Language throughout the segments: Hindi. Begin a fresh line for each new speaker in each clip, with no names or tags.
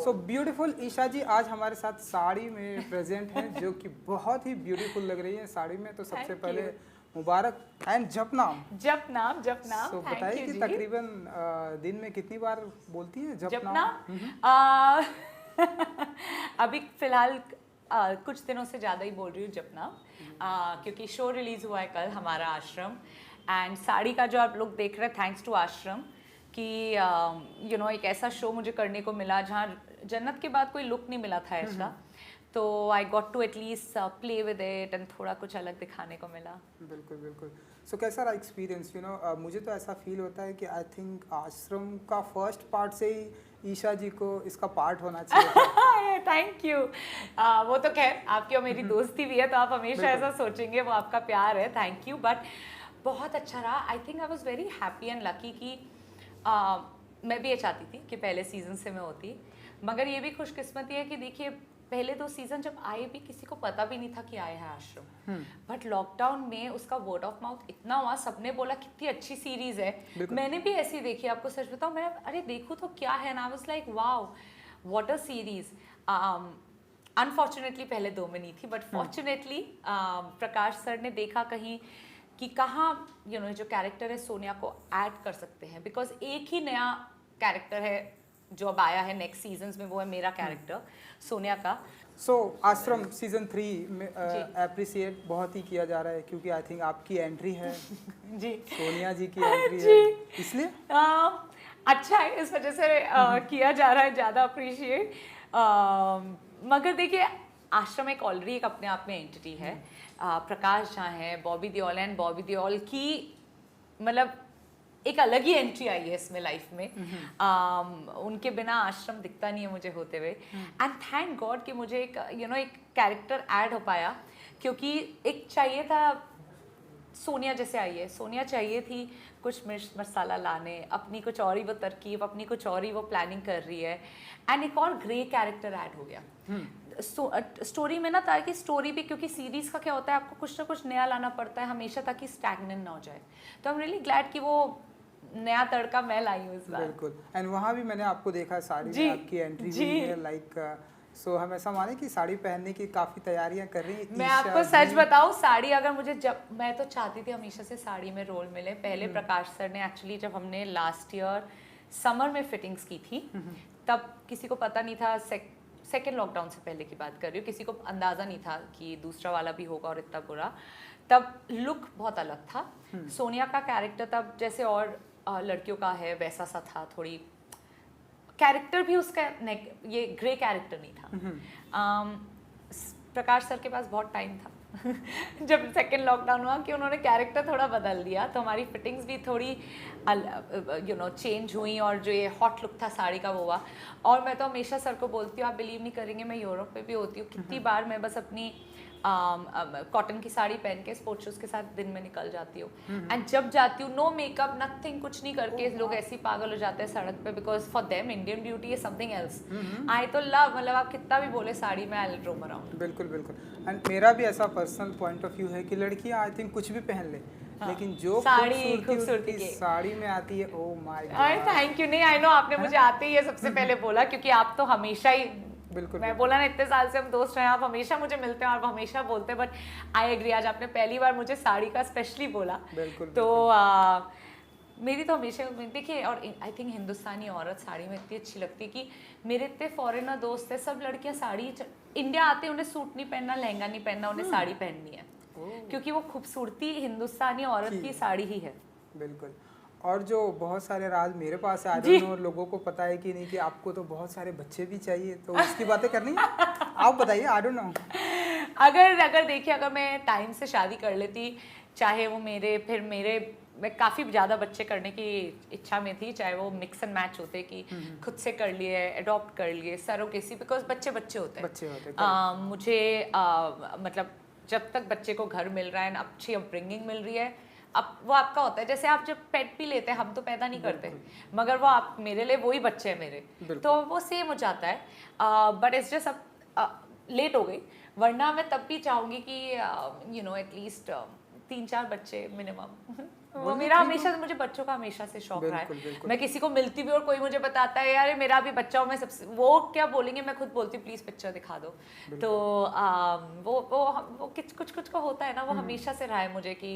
सो ब्यूटीफुल ईशा जी आज हमारे साथ साड़ी में प्रेजेंट हैं जो कि बहुत ही ब्यूटीफुल लग रही है साड़ी में। तो सबसे पहले मुबारक एंड जपनाम।
जपनाम जपनाम।
सो बताइए कि तकरीबन दिन में कितनी बार बोलती हैं
जपनाम? अभी फिलहाल कुछ दिनों से ज़्यादा ही बोल रही हूँ जपनाम, क्योंकि शो रिलीज़ हुआ है कल हमारा आश्रम, एंड साड़ी का जो आप लोग देख रहे हैं थैंक्स टू आश्रम कि एक ऐसा शो मुझे करने को मिला जहाँ जन्नत के बाद कोई लुक नहीं मिला था ऐसा, तो I got to at least play with it and थोड़ा कुछ अलग दिखाने को मिला।
बिल्कुल बिल्कुल। सो कैसा रहा एक्सपीरियंस? मुझे तो ऐसा फील होता है कि आई थिंक आश्रम का फर्स्ट पार्ट से ही ईशा जी को इसका पार्ट होना चाहिए।
Thank you. वो तो खैर आपकी और मेरी दोस्ती भी है तो आप हमेशा ऐसा सोचेंगे, वो आपका प्यार है, थैंक यू। बट बहुत अच्छा रहा। I think I was very happy and lucky कि मैं भी ये चाहती थी कि पहले सीजन से मैं होती, मगर ये भी खुशकिस्मती है कि देखिए पहले 2 सीजन जब आए भी किसी को पता भी नहीं था कि आए हैं आश्रम, बट लॉकडाउन में उसका वर्ड ऑफ माउथ इतना हुआ, सबने बोला कितनी अच्छी सीरीज है। मैंने भी ऐसी देखी, आपको सच बताऊं, मैं अरे देखूं तो क्या है ना, I was like wow what a series. Unfortunately पहले 2 में नहीं थी, बट फॉर्चुनेटली प्रकाश सर ने देखा कहीं कि कहाँ जो कैरेक्टर है सोनिया को ऐड कर सकते हैं, बिकॉज एक ही नया कैरेक्टर है जो अब आया है नेक्स्ट सीजन्स में, वो है मेरा कैरेक्टर सोनिया का।
सो आश्रम सीजन 3 में अप्रिशिएट बहुत ही किया जा रहा है क्योंकि आई थिंक आपकी एंट्री है
जी,
सोनिया जी की एंट्री है, इसलिए
अच्छा है, इस वजह से किया जा रहा है ज़्यादा अप्रिशिएट। मगर देखिए आश्रम एक ऑलरेडी एक अपने आप में एंटिटी है। प्रकाश झा है, बॉबी देओल एंड बॉबी देओल की मतलब एक अलग ही एंट्री आई है इसमें लाइफ में। उनके बिना आश्रम दिखता नहीं है मुझे होते हुए, एंड थैंक गॉड कि मुझे एक एक कैरेक्टर ऐड हो पाया, क्योंकि एक चाहिए था सोनिया जैसे आई है, सोनिया चाहिए थी कुछ मिर्च मसाला लाने, अपनी कुछ और ही वो तरकीब, अपनी कुछ और ही वो प्लानिंग कर रही है, एंड एक और ग्रे कैरेक्टर ऐड हो गया स्टोरी में ना, ताकि स्टोरी भी, क्योंकि सीरीज का क्या होता है आपको कुछ ना कुछ नया लाना पड़ता है हमेशा ताकि स्टैग्नेंट ना हो जाए। तो आई एम रियली ग्लैड कि वो नया तड़का मैं लाई हूँ इस बार।
बिल्कुल। एंड वहाँ भी मैंने आपको देखा साड़ी में आपकी एंट्री हुई है, लाइक सो हम ऐसा माने कि साड़ी पहनने की काफी तैयारियां कर रही है।
मैं आपको सच बताऊं, साड़ी अगर मुझे, जब मैं तो चाहती थी हमेशा से साड़ी में रोल मिले। पहले प्रकाश सर ने एक्चुअली जब हमने लास्ट ईयर समर में फिटिंग्स की थी तब किसी को पता नहीं था, सेकेंड लॉकडाउन से पहले की बात कर रही हूँ, किसी को अंदाजा नहीं था कि दूसरा वाला भी होगा और इतना बुरा। तब लुक बहुत अलग था। सोनिया का कैरेक्टर तब जैसे और लड़कियों का है वैसा सा था, थोड़ी कैरेक्टर भी उसका ये ग्रे कैरेक्टर नहीं था। प्रकाश सर के पास बहुत टाइम था जब सेकेंड लॉकडाउन हुआ कि उन्होंने कैरेक्टर थोड़ा बदल दिया, तो हमारी फिटिंग्स भी थोड़ी चेंज हुई, और जो ये हॉट लुक था साड़ी का वो हुआ। और मैं तो हमेशा सर को बोलती हूँ, आप बिलीव नहीं करेंगे, मैं यूरोप में भी होती हूँ, कितनी बार मैं बस अपनी कॉटन की साड़ी पहन के स्पोर्ट्स शूज के साथ दिन में निकल जाती हूँ, एंड जब जाती हूँ नो मेकअप नथिंग, कुछ नहीं करके लोग ऐसे ही पागल हो जाते हैं सड़क पे, because for them Indian beauty is something else. I तो लव, मतलब आप कितना भी बोले साड़ी में आई रोम अराउंड।
बिल्कुल बिल्कुल। एंड मेरा भी ऐसा पर्सनल पॉइंट ऑफ व्यू है कि लड़कियां आई थिंक कुछ भी पहन ले, लेकिन जो खूबसूरती की साड़ी में आती है, oh my God.
Thank you. नहीं, आई नो आपने मुझे आते ही सबसे पहले बोला, क्योंकि आप तो हमेशा ही,
बिल्कुल
मैं बोला ना इतने साल से हम दोस्त हैं, आप हमेशा मुझे मिलते हैं और हमेशा बोलते हैं, बट आई एग्री आज आपने पहली बार मुझे साड़ी का स्पेशली बोला।
बिल्कुल।
तो मेरी तो हमेशा देखिए, और आई थिंक हिंदुस्तानी औरत साड़ी में इतनी अच्छी लगती है कि मेरे इतने फॉरेनर दोस्त है, सब लड़कियां साड़ी, इंडिया आते उन्हें सूट नहीं पहनना, लहंगा नहीं पहनना, उन्हें साड़ी पहननी है, क्योंकि वो खूबसूरती हिंदुस्तानी औरत की साड़ी ही है।
बिल्कुल। और जो बहुत सारे राज मेरे पास है, आई डोंट नो लोगों को पता है कि नहीं, कि आपको तो बहुत सारे बच्चे भी चाहिए, तो उसकी बातें करनी है आप बताइए। आई डोंट नो,
अगर देखिए, अगर मैं टाइम से शादी कर लेती, चाहे वो मैं काफ़ी ज़्यादा बच्चे करने की इच्छा में थी, चाहे वो मिक्स एंड मैच होते कि खुद से कर लिए, अडॉप्ट कर लिए, सरोगेसी, बिकॉज बच्चे होते हैं। मुझे मतलब जब तक बच्चे को घर मिल रहा है, अच्छी अपब्रिंगिंग मिल रही है, अब वो आपका होता है। जैसे आप जब पेट भी लेते हैं, हम तो पैदा नहीं करते, मगर वो आप मेरे लिए वही बच्चे हैं मेरे, तो वो सेम हो जाता है। बट इट्स जस्ट अब लेट हो गई, वरना मैं तब भी चाहूँगी कि एटलीस्ट 3-4 बच्चे मिनिमम। वो
बोलिए,
मेरा
ठीक
हमेशा, मुझे बच्चों का हमेशा से शौक रहा
बिल्कुल,
है।
बिल्कुल।
मैं किसी को मिलती भी और कोई मुझे बताता है यार ये मेरा भी बच्चा हो, मैं सबसे, वो क्या बोलेंगे, मैं खुद बोलती हूँ प्लीज पिक्चर दिखा दो। तो वो कुछ कुछ को होता है ना, वो हमेशा से रहा है मुझे कि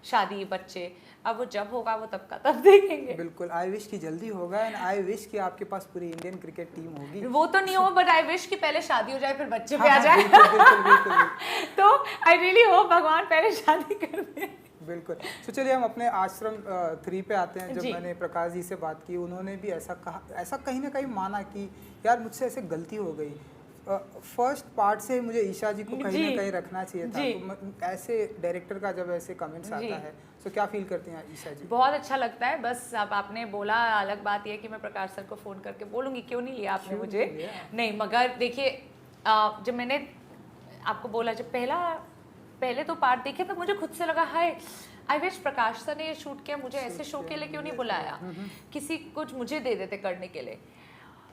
शादी बच्चे, अब वो जब होगा वो तब का तब देखेंगे।
बिल्कुल, आई विश कि जल्दी होगा एंड आई विश कि आपके पास पूरी इंडियन क्रिकेट टीम होगी।
वो तो नहीं हो, बट आई विश कि पहले शादी हो जाए फिर बच्चे
हाँ,
पे आ
हाँ,
जाए।
बिल्कुल, बिल्कुल, बिल्कुल, बिल्कुल।
तो आई रियली होप भगवान पहले शादी कर दे।
बिल्कुल। तो चलिए हम अपने आश्रम 3 पे आते हैं। जब
जी।
मैंने प्रकाश जी से बात की, उन्होंने भी ऐसा कहा, ऐसा कहीं ना कहीं माना कि यार मुझसे ऐसे गलती हो गई। फर्स्ट पार्ट से मुझे ईशा जी को कहीं
जी।
ना कहीं रखना चाहिए था।
जी।
तो ऐसे डायरेक्टर का जब ऐसे कमेंट्स
जी।
आता है तो क्या फील करती हैं ईशा जी?
बहुत अच्छा लगता है। बस अब आपने बोला, अलग बात यह है कि मैं प्रकाश सर को फ़ोन करके बोलूँगी क्यों नहीं लिया आपने
क्यों
मुझे।
नहीं लिया?
नहीं, मगर देखिए जब मैंने आपको बोला, जब पहले तो पार्ट देखे तो मुझे खुद से लगा हाय, आई विश प्रकाश सर ने ये शूट किया, मुझे ऐसे शो के लिए क्यों नहीं बुलाया, किसी कुछ मुझे दे देते करने के लिए।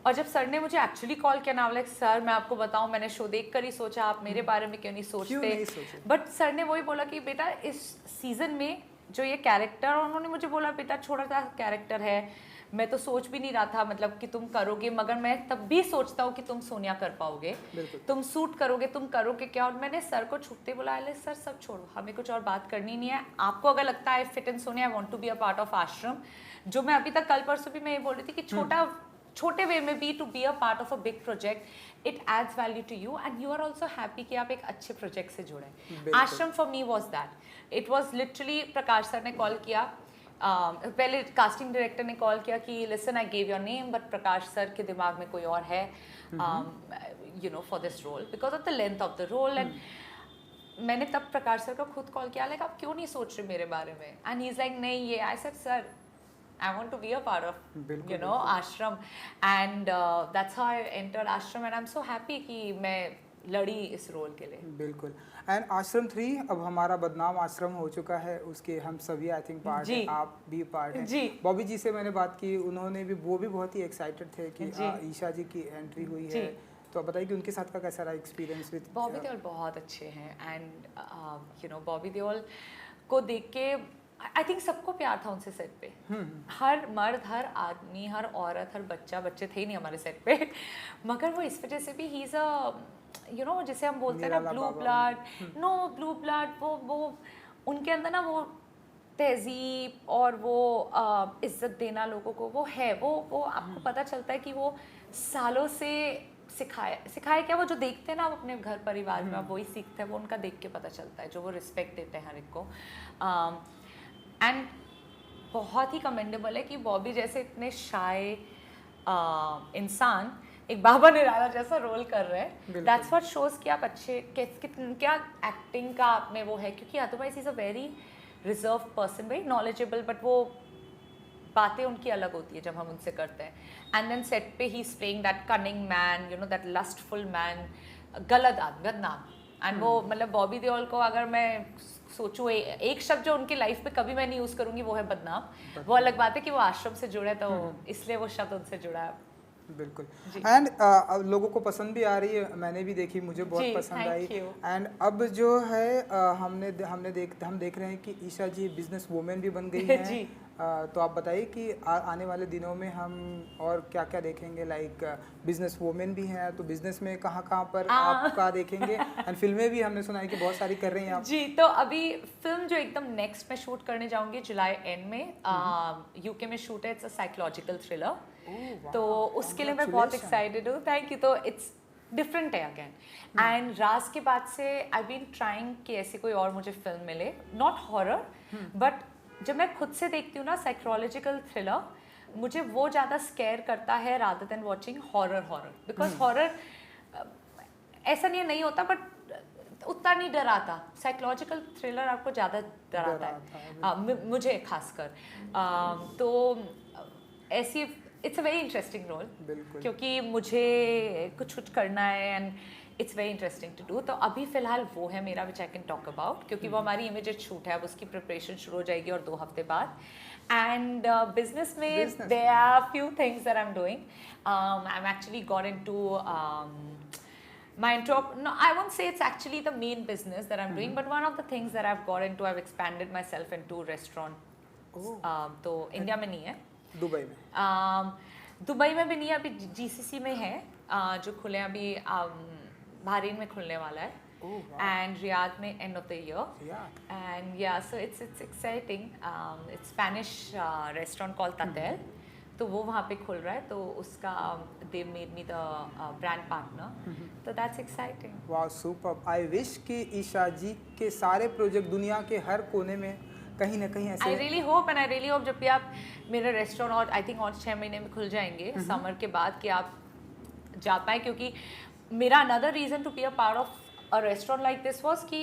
और जब सर ने मुझे एक्चुअली कॉल किया ना, लाइक सर मैं आपको बताऊं, मैंने शो देख कर ही सोचा आप मेरे बारे में क्यों नहीं सोचते। बट सर ने वही बोला कि बेटा इस सीजन में जो ये कैरेक्टर, उन्होंने मुझे बोला बेटा छोटा सा कैरेक्टर है, मैं तो सोच भी नहीं रहा था मतलब कि तुम करोगे, मगर मैं तब भी सोचता हूँ कि तुम सोनिया कर पाओगे, तुम सूट करोगे, तुम करोगे क्या। और मैंने सर को छुपते बोला सर सब छोड़ो, हमें कुछ और बात करनी नहीं है, आपको अगर लगता है fit in Sonia, I want to be a part of Aashram, जो मैं अभी तक कल परसों भी मैं ये बोल रही थी कि छोटे वे में भी to be a part of a big project, it adds value to you and you are also happy कि आप एक अच्छे प्रोजेक्ट से जुड़े। Aashram for me was that, it was literally, Prakash sir ने कॉल किया, पहले कास्टिंग डायरेक्टर ने कॉल किया कि listen I gave your name but Prakash sir के दिमाग में कोई और है you know for this role because of the length of the role. And मैंने तब प्रकाश सर को खुद कॉल किया, लाइक आप क्यों नहीं सोच रहे मेरे बारे में, एंड ही इज लाइक नहीं ये, I said sir I want to be a part of, you know, Ashram, and that's how I entered Ashram, and I'm so happy कि मैं लड़ी इस रोल के लिए।
बिल्कुल। एंड आश्रम 3 अब हमारा बदनाम आश्रम हो चुका है, उसके हम सभी आई थिंक पार्ट हैं, आप भी पार्ट हैं।
जी।
बॉबी जी से मैंने बात की, उन्होंने भी, वो भी बहुत ही एक्साइटेड थे कि ईशा जी की एंट्री हुई है। तो आप बताइए कि उनके साथ का कैसा रहा एक्सपीरियंस विद
बॉबी देओल? बहुत अच्छे हैं and you know Bobby Deol को देख के आई थिंक सबको प्यार था उनसे सेट पे। हर मर्द, हर आदमी, हर औरत, हर बच्चा, बच्चे थे ही नहीं हमारे सेट पे मगर वो इस वजह से भी he is a you know जिसे हम बोलते हैं ना blue blood, no blue blood, वो उनके अंदर ना वो तहजीब और वो इज्जत देना लोगों को वो है, वो आपको पता चलता है कि वो सालों से सिखाया क्या, वो जो देखते हैं ना वो अपने घर परिवार में वही सीखते हैं, वो उनका देख के पता चलता है, जो वो रिस्पेक्ट देते हैं हर एक को। एंड बहुत ही कमेंडेबल है कि बॉबी जैसे इतने शाय इंसान एक बाबा निराला जैसा रोल कर रहे हैं। दैट्स व्हाट शोज कि आप अच्छे क्या एक्टिंग का आप में वो है, क्योंकि otherwise is a very reserve person, very knowledgeable, but वो बातें उनकी अलग होती है जब हम उनसे करते हैं। एंड देन सेट पे he is playing that cunning man, you know that lustful man, गलत आदमी, बदनाम। एंड वो मतलब बॉबी देओल को अगर मैं सोचूं एक शब्द जो उनकी लाइफ पे कभी मैं नहीं यूज़ करूंगी वो है बदनाम। वो अलग बात है कि वो आश्रम से जुड़े तो इसलिए वो शब्द उनसे जुड़ा है।
बिल्कुल। एंड लोगों को पसंद भी आ रही है, मैंने भी देखी, मुझे बहुत पसंद आई। एंड अब जो है हम देख रहे हैं कि ईशा जी बिजनेस वुमेन भी बन गई हैं। तो आप बताइए कि आने वाले दिनों में हम और क्या क्या देखेंगे, लाइक बिजनेस वुमेन भी हैं तो बिजनेस में कहाँ पर आपका देखेंगे, एंड फिल्में भी हमने सुना है कि बहुत सारी कर रही हैं आप।
जी, तो अभी फिल्म जो एकदम नेक्स्ट में शूट करने जाऊंगी जुलाई एंड में, यूके में शूट है, इट्स अ साइकोलॉजिकल थ्रिलर। तो उसके लिए मैं बहुत एक्साइटेड हूँ। Thank you. तो इट्स डिफरेंट है अगेन, एंड राज के बाद से आई बीन ट्राइंग कि ऐसी कोई और मुझे फिल्म मिले, नॉट हॉरर, बट जब मैं खुद से देखती हूँ ना साइकोलॉजिकल थ्रिलर, मुझे वो ज़्यादा स्केयर करता है rather than watching horror. Because horror ऐसा नहीं होता, बट उतना नहीं डराता। साइकोलॉजिकल थ्रिलर आपको ज़्यादा डराता है, मुझे खासकर। तो ऐसी it's a very interesting role, क्योंकि मुझे कुछ करना है and it's very interesting to do. तो अभी फिलहाल वो है मेरा which I can talk about, क्योंकि वो हमारी इमीडिएट शूट है, अब उसकी प्रिपरेशन शुरू हो जाएगी और 2 हफ्ते बाद। एंड बिजनेस में there are few things that I am doing. I am actually got into no, I won't say it's actually the main business that I'm doing, but one of the things that I've got into, I've expanded myself into restaurant तो इंडिया में नहीं है।
दुबई में?
दुबई में भी नहीं है, अभी GCC में है, जो खुले अभी बहरीन में खुलने वाला है, and Riyadh में end of the year, and yeah, so it's exciting. It's Spanish restaurant called Tatel, तो वो वहाँ पे खुल रहा है, तो उसका they made me the brand partner, तो that's exciting.
Wow, superb. I wish कि ईशा जी के सारे प्रोजेक्ट दुनिया के हर कोने में कहीं ना कहीं ऐसे।
I really hope and I really hope जब भी आप मेरे रेस्टोरेंट और I think और 6 महीने में खुल जाएंगे समर के बाद, कि आप जा पाए, क्योंकि मेरा another reason to be a part of a restaurant like this was कि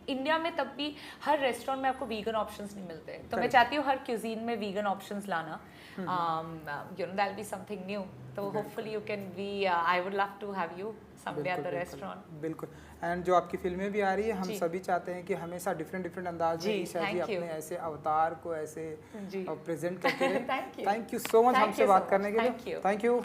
इंडिया में तब भी हर रेस्टोरेंट में आपको वीगन ऑप्शंस नहीं मिलते, तो मैं चाहती हूँ हर क्यूजीन में वीगन ऑप्शंस लाना, you know, that'll be something new, तो hopefully you can be I would love to have you someday at the restaurant.
बिल्कुल। एंड जो आपकी फिल्में भी आ रही है, हम सभी चाहते हैं कि हमेशा डिफरेंट अंदाज में ईशा जी अपने ऐसे अवतार को ऐसे प्रेजेंट करते रहे। थैंक यू सो मच हमसे बात करने के लिए। Thank you.